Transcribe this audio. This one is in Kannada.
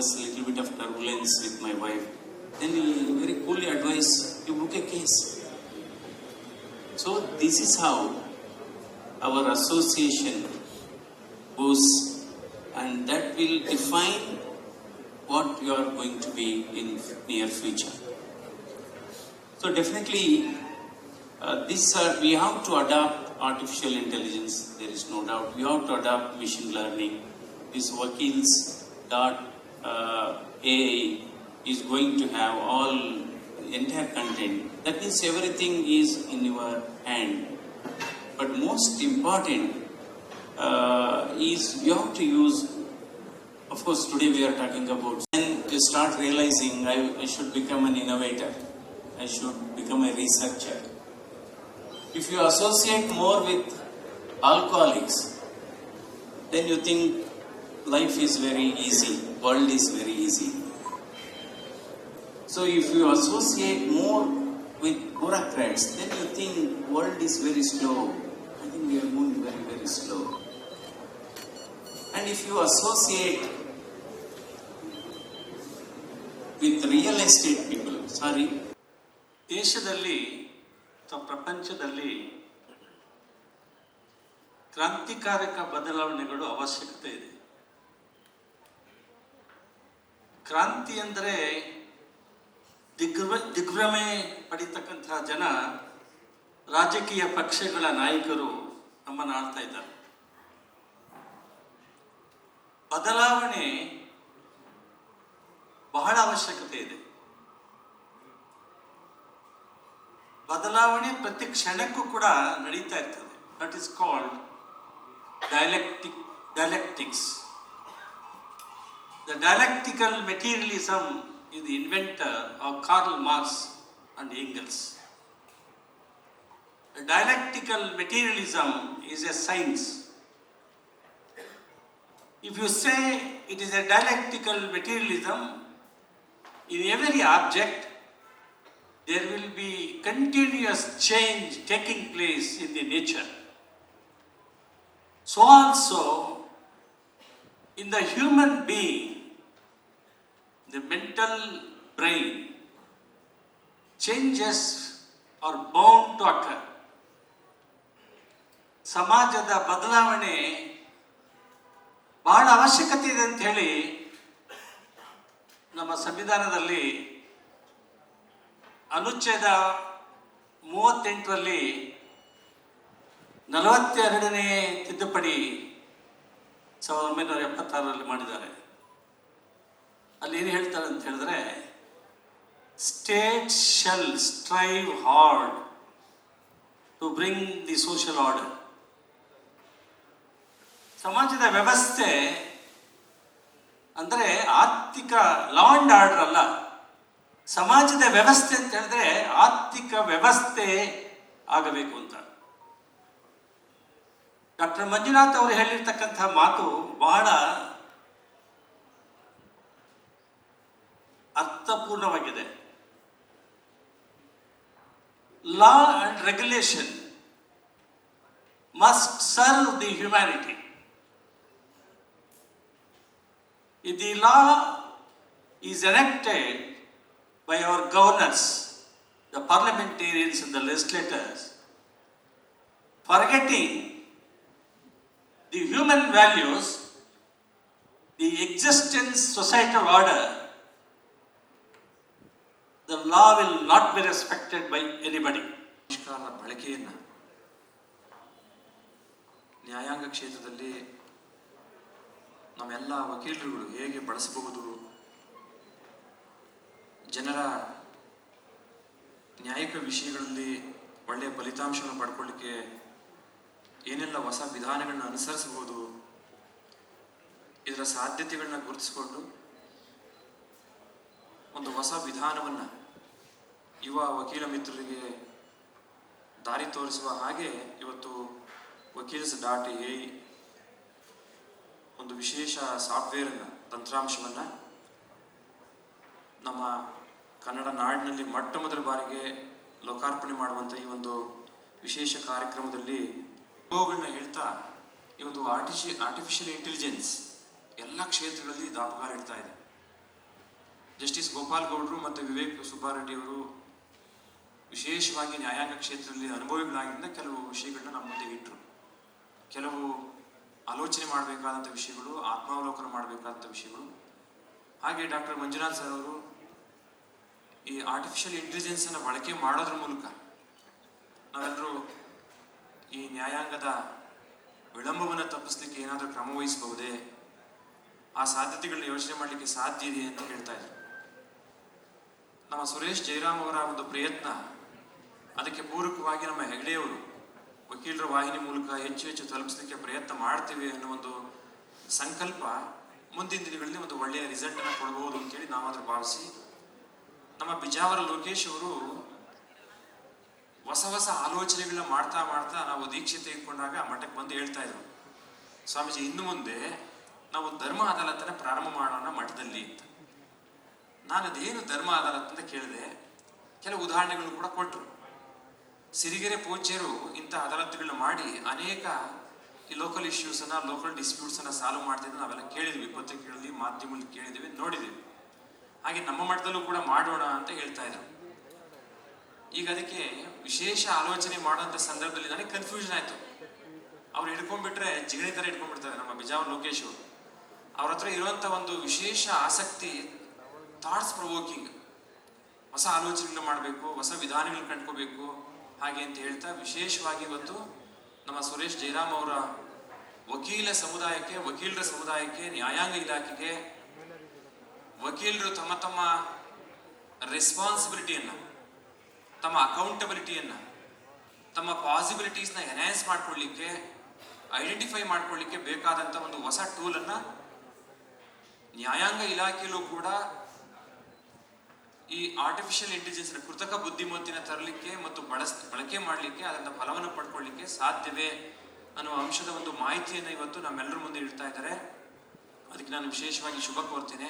was a little bit of turbulence with my wife. Then he very coolly advised, you book a case. So this is how our association goes, and that will define what you are going to be in near future. So definitely we have to adopt artificial intelligence, there is no doubt. We have to adopt machine learning. This Wakils.AI is going to have all entire content. That means everything is in your hand. But most important is you have to use, of course today we are talking about, when you start realizing I should become an innovator, I should become a researcher. If you associate more with alcoholics, then you think life is very easy, world is very easy. So if you associate more with bureaucrats, then you think world is very slow. I think we are moving very, very slow. And if you associate with real estate people, ದೇಶದಲ್ಲಿ ಅಥವಾ ಪ್ರಪಂಚದಲ್ಲಿ ಕ್ರಾಂತಿಕಾರಕ ಬದಲಾವಣೆಗಳು ಅವಶ್ಯಕತೆ ಇದೆ. ಕ್ರಾಂತಿ ಅಂದರೆ ದಿಗ್ಭ್ರಮೆ ಪಡಿತಕ್ಕಂತಹ ಜನ, ರಾಜಕೀಯ ಪಕ್ಷಗಳ ನಾಯಕರು ನಮ್ಮನ್ನು ಆಳ್ತಾ ಇದ್ದಾರೆ. ಬದಲಾವಣೆ ಬಹಳ ಅವಶ್ಯಕತೆ ಇದೆ. ಬದಲಾವಣೆ ಪ್ರತಿ ಕ್ಷಣಕ್ಕೂ ಕೂಡ ನಡೀತಾ ಇರ್ತದೆ. That is called dialectics. The dialectical materialism is the inventor of Karl Marx and Engels. The dialectical materialism is a science. If you say it is a dialectical materialism, in every object there will be continuous change taking place in the nature. So also in the human being, the mental brain, changes are bound to occur. ಸಮಾಜದ ಬದಲಾವಣೆ ಬಹಳ ಅವಶ್ಯಕತೆ ಇದೆ ಅಂತ ಹೇಳಿ ನಮ್ಮ ಸಂವಿಧಾನದಲ್ಲಿ ಅನುಚ್ಛೇದ 38ರಲ್ಲಿ 42ನೇ ತಿದ್ದುಪಡಿ 1976ರಲ್ಲಿ ಮಾಡಿದ್ದಾರೆ. ಅಲ್ಲಿ ಏನು ಹೇಳ್ತಾರೆ ಅಂತ ಹೇಳಿದ್ರೆ, state shall strive hard to bring the social order. ಸಮಾಜದ ವ್ಯವಸ್ಥೆ ಅಂದರೆ ಆರ್ಥಿಕ ಲಾ ಅಂಡ್ ಆರ್ಡರ್ ಅಲ್ಲ, ಸಮಾಜದ ವ್ಯವಸ್ಥೆ ಅಂತ ಹೇಳಿದ್ರೆ ಆರ್ಥಿಕ ವ್ಯವಸ್ಥೆ ಆಗಬೇಕು ಅಂತ. ಡಾಕ್ಟರ್ ಮಂಜುನಾಥ್ ಅವರು ಹೇಳಿರ್ತಕ್ಕಂತಹ ಮಾತು ಬಹಳ ಅರ್ಥಪೂರ್ಣವಾಗಿದೆ. Law and regulation must serve the humanity. If the law is enacted by our governors, the parliamentarians and the legislators, forgetting the human values, the existence societal order, the law will not be respected by anybody. ನಿಷ್ಕಾಲ ಬಳಕೆಯನ್ನು ನ್ಯಾಯಾಂಗ ಕ್ಷೇತ್ರದಲ್ಲಿ ನಮ್ಮೆಲ್ಲ ವಕೀಲರುಗಳು ಹೇಗೆ ಬಳಸಬಹುದು, ಜನರ ನ್ಯಾಯಿಕ ವಿಷಯಗಳಲ್ಲಿ ಒಳ್ಳೆಯ ಫಲಿತಾಂಶವನ್ನು ಪಡ್ಕೊಳ್ಳಿಕ್ಕೆ ಏನೆಲ್ಲ ಹೊಸ ವಿಧಾನಗಳನ್ನ ಅನುಸರಿಸಬಹುದು, ಇದರ ಸಾಧ್ಯತೆಗಳನ್ನ ಗುರುತಿಸಿಕೊಂಡು ಒಂದು ಹೊಸ ವಿಧಾನವನ್ನು ಯುವ ವಕೀಲ ಮಿತ್ರರಿಗೆ ದಾರಿ ತೋರಿಸುವ ಹಾಗೆ ಇವತ್ತು Wakils.ai ಒಂದು ವಿಶೇಷ ಸಾಫ್ಟ್ವೇರನ್ನು, ತಂತ್ರಾಂಶವನ್ನು ನಮ್ಮ ಕನ್ನಡ ನಾಡಿನಲ್ಲಿ ಮೊಟ್ಟ ಮೊದಲ ಬಾರಿಗೆ ಲೋಕಾರ್ಪಣೆ ಮಾಡುವಂಥ ಈ ಒಂದು ವಿಶೇಷ ಕಾರ್ಯಕ್ರಮದಲ್ಲಿ ಅನುಭವಗಳನ್ನ ಹೇಳ್ತಾ ಈ ಒಂದು ಆರ್ಟಿಫಿಷಿಯಲ್ ಇಂಟೆಲಿಜೆನ್ಸ್ ಎಲ್ಲ ಕ್ಷೇತ್ರಗಳಲ್ಲಿ ದಾಪುಗಾಲಿಡ್ತಾ ಇದೆ. ಜಸ್ಟಿಸ್ ಗೋಪಾಲ್ ಗೌಡ್ರು ಮತ್ತು ವಿವೇಕ್ ಸುಬ್ಬಾರೆಡ್ಡಿ ಅವರು ವಿಶೇಷವಾಗಿ ನ್ಯಾಯಾಂಗ ಕ್ಷೇತ್ರದಲ್ಲಿ ಅನುಭವಿಗಳಾಗಿದ್ದ ಕೆಲವು ವಿಷಯಗಳನ್ನ ನಮ್ಮ ಮುಂದೆ ಇಟ್ಟರು. ಕೆಲವು ಆಲೋಚನೆ ಮಾಡಬೇಕಾದಂಥ ವಿಷಯಗಳು, ಆತ್ಮಾವಲೋಕನ ಮಾಡಬೇಕಾದಂಥ ವಿಷಯಗಳು. ಹಾಗೆ ಡಾಕ್ಟರ್ ಮಂಜುನಾಥ್ ಸರ್ ಅವರು ಈ ಆರ್ಟಿಫಿಷಿಯಲ್ ಇಂಟೆಲಿಜೆನ್ಸನ್ನು ಬಳಕೆ ಮಾಡೋದ್ರ ಮೂಲಕ ನಾವೆಲ್ಲರೂ ಈ ನ್ಯಾಯಾಂಗದ ವಿಳಂಬವನ್ನು ತಪ್ಪಿಸ್ಲಿಕ್ಕೆ ಏನಾದರೂ ಕ್ರಮ ವಹಿಸಬಹುದೇ, ಆ ಸಾಧ್ಯತೆಗಳನ್ನ ಯೋಚನೆ ಮಾಡಲಿಕ್ಕೆ ಸಾಧ್ಯ ಇದೆ ಅಂತ ಹೇಳ್ತಾ ಇದ್ರು. ನಮ್ಮ ಸುರೇಶ್ ಜೈರಾಮ್ ಅವರ ಒಂದು ಪ್ರಯತ್ನ, ಅದಕ್ಕೆ ಪೂರಕವಾಗಿ ನಮ್ಮ ಹೆಗಡೆಯವರು ವಕೀಲರ ವಾಹಿನಿ ಮೂಲಕ ಹೆಚ್ಚು ಹೆಚ್ಚು ತಲುಪಿಸಲಿಕ್ಕೆ ಪ್ರಯತ್ನ ಮಾಡ್ತೀವಿ ಅನ್ನೋ ಒಂದು ಸಂಕಲ್ಪ ಮುಂದಿನ ದಿನಗಳಲ್ಲಿ ಒಂದು ಒಳ್ಳೆಯ ರಿಸಲ್ಟ್ ಅನ್ನು ಕೊಡಬಹುದು ಅಂತೇಳಿ ನಾವಾದ್ರೂ ಭಾವಿಸಿ, ನಮ್ಮ ಬಿಜಾವರ ಲೋಕೇಶ್ ಅವರು ಹೊಸ ಹೊಸ ಆಲೋಚನೆಗಳನ್ನ ಮಾಡ್ತಾ ಮಾಡ್ತಾ ನಾವು ದೀಕ್ಷೆ ತೆಗೆದುಕೊಂಡಾಗ ಮಠಕ್ಕೆ ಬಂದು ಹೇಳ್ತಾ ಇದ್ರು, ಸ್ವಾಮೀಜಿ ಇನ್ನು ಮುಂದೆ ನಾವು ಧರ್ಮ ಅದಾಲತನ್ನ ಪ್ರಾರಂಭ ಮಾಡೋಣ ಮಠದಲ್ಲಿ ಅಂತ. ನಾನು ಅದೇನು ಧರ್ಮ ಅದಾಲತ್ ಅಂತ ಕೇಳಿದೆ. ಕೆಲವು ಉದಾಹರಣೆಗಳು ಕೂಡ ಕೊಟ್ಟರು. ಸಿರಿಗೆರೆ ಪೂಜ್ಯರು ಇಂಥ ಅದಾಲತ್ಗಳನ್ನ ಮಾಡಿ ಅನೇಕ ಈ ಲೋಕಲ್ ಇಶ್ಯೂಸನ್ನ, ಲೋಕಲ್ ಡಿಸ್ಪ್ಯೂಟ್ಸನ್ನು ಸಾಲ್ವ್ ಮಾಡ್ತಿದ್ದು ನಾವೆಲ್ಲ ಕೇಳಿದ್ವಿ, ಪತ್ರಿಕೆಗಳಲ್ಲಿ, ಮಾಧ್ಯಮದಲ್ಲಿ ಕೇಳಿದ್ವಿ, ನೋಡಿದ್ವಿ. ಹಾಗೆ ನಮ್ಮ ಮಠದಲ್ಲೂ ಕೂಡ ಮಾಡೋಣ ಅಂತ ಹೇಳ್ತಾ ಇದ್ರು. ಈಗ ಅದಕ್ಕೆ ವಿಶೇಷ ಆಲೋಚನೆ ಮಾಡುವಂಥ ಸಂದರ್ಭದಲ್ಲಿ ನನಗೆ ಕನ್ಫ್ಯೂಷನ್ ಆಯಿತು. ಅವ್ರು ಹಿಡ್ಕೊಂಡ್ಬಿಟ್ರೆ ಜಿಗಣಿ ಥರ ಹಿಡ್ಕೊಂಡ್ಬಿಡ್ತಾರೆ ನಮ್ಮ ಬಿಜಾವರ ಲೋಕೇಶ್ ಅವರು. ಅವ್ರ ಹತ್ರ ಇರುವಂಥ ಒಂದು ವಿಶೇಷ ಆಸಕ್ತಿ ಥಾಟ್ಸ್ ಪ್ರವೋಕಿಂಗ್, ಹೊಸ ಆಲೋಚನೆಗಳನ್ನ ಮಾಡಬೇಕು, ಹೊಸ ವಿಧಾನಗಳನ್ನ ಕಂಡ್ಕೋಬೇಕು ಹಾಗೆ ಅಂತ ಹೇಳ್ತಾ ವಿಶೇಷವಾಗಿ ಇವತ್ತು ನಮ್ಮ ಸುರೇಶ್ ಜೈರಾಮ್ ಅವರ ವಕೀಲರ ಸಮುದಾಯಕ್ಕೆ, ನ್ಯಾಯಾಂಗ ಇಲಾಖೆಗೆ ವಕೀಲರು ತಮ್ಮ ತಮ್ಮ ರೆಸ್ಪಾನ್ಸಿಬಿಲಿಟಿಯನ್ನು, ತಮ್ಮ ಅಕೌಂಟಬಿಲಿಟಿಯನ್ನು, ತಮ್ಮ ಪಾಸಿಬಿಲಿಟೀಸ್ನ ಎನ್ಹ್ಯಾನ್ಸ್ ಮಾಡ್ಕೊಳ್ಳಿಕ್ಕೆ, ಐಡೆಂಟಿಫೈ ಮಾಡ್ಕೊಳ್ಳಿಕ್ಕೆ ಬೇಕಾದಂಥ ಒಂದು ಹೊಸ ಟೂಲನ್ನು ನ್ಯಾಯಾಂಗ ಇಲಾಖೆಯಲ್ಲೂ ಕೂಡ ಈ ಆರ್ಟಿಫಿಷಿಯಲ್ ಇಂಟೆಲಿಜೆನ್ಸ್ ಕೃತಕ ಬುದ್ಧಿಮತ್ತಿನ ತರಲಿಕ್ಕೆ ಮತ್ತು ಬಳಕೆ ಮಾಡಲಿಕ್ಕೆ, ಅದರಿಂದ ಫಲವನ್ನು ಪಡ್ಕೊಳ್ಳಿಕ್ಕೆ ಸಾಧ್ಯವೇ ಅನ್ನುವ ಅಂಶದ ಒಂದು ಮಾಹಿತಿಯನ್ನು ಇವತ್ತು ನಮ್ಮೆಲ್ಲರ ಮುಂದೆ ಇಡ್ತಾ ಇದ್ದಾರೆ. ಅದಕ್ಕೆ ನಾನು ವಿಶೇಷವಾಗಿ ಶುಭ ಕೋರ್ತೇನೆ.